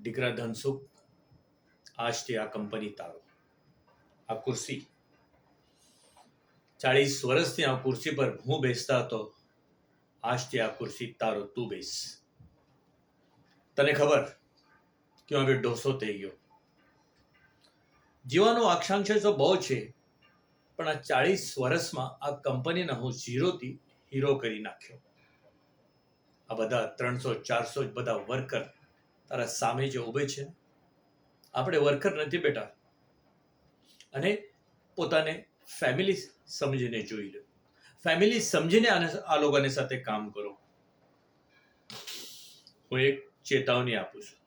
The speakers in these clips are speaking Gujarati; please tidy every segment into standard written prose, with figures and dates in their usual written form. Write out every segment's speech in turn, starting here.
દીકરા ધનસુખ, આજથી આ કંપની તારો. આ ખુરશી 40 વર્ષથી આ ખુરશી પર હું બેસતા હતો. આજથી આ ખુરશી તારો, તું બેસ. તને ખબર કે હું હવે ડોસો થઈ ગયો. જીવાનો આકાંક્ષા તો બહુ છે, પણ આ 40 વર્ષમાં આ કંપનીના હું ઝીરોથી હીરો કરી નાખ્યો. આ બધા 300-400 જ બધા વર્કર તારા સામે જે ઊભે છે, આપણે વર્કર નથી બેટા. અને પોતાને ફેમિલી સમજીને જોઈ લો. ફેમિલી સમજીને આ લોકોની સાથે કામ કરો. હું એક ચેતવણી આપું છું.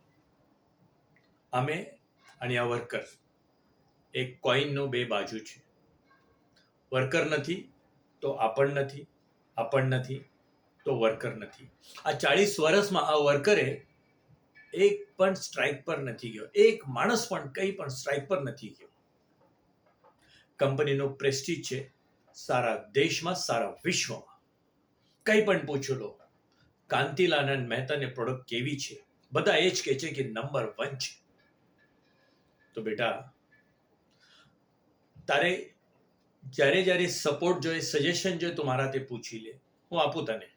અમે અને આ વર્કર એક કોઈનનો બે બાજુ છે. વર્કર નથી તો આપણ નથી, આપણ નથી તો વર્કર નથી. આ 40 વર્ષમાં આ વર્કરે એક પણ સ્ટ્રાઇક પર નથી ગયો. એક માણસ પણ કંઈ પણ સ્ટ્રાઇક પર નથી ગયો. કંપનીનો પ્રેસ્ટીજ છે સારા દેશમાં, સારા વિશ્વમાં. કંઈ પણ પૂછો લો, કાંતિલાલ અને મહેતાની પ્રોડક્ટ કેવી છે, બધા એ જ કહે છે કે નંબર 1 છે. તો બેટા, તારે જ્યારે સપોર્ટ જોઈએ, સજેશન જોઈએ, તું મારાથી પૂછી લે, હું આપું તને.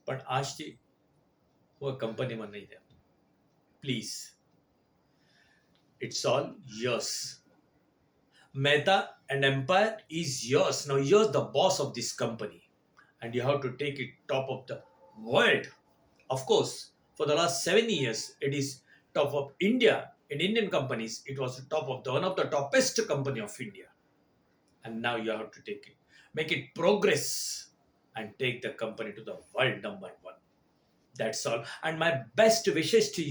પણ આજથી હું કંપનીમાં નહીં જાય. Please, it's all yours. Mehta and Empire is yours. Now you're the boss of this company and you have to take it top of the world. Of course, for the last 7 years, it is top of India. In Indian companies, it was the top of one of the toppest company of India. And now you have to take it, make it progress and take the company to the world number 1. That's all. And my best wishes to you.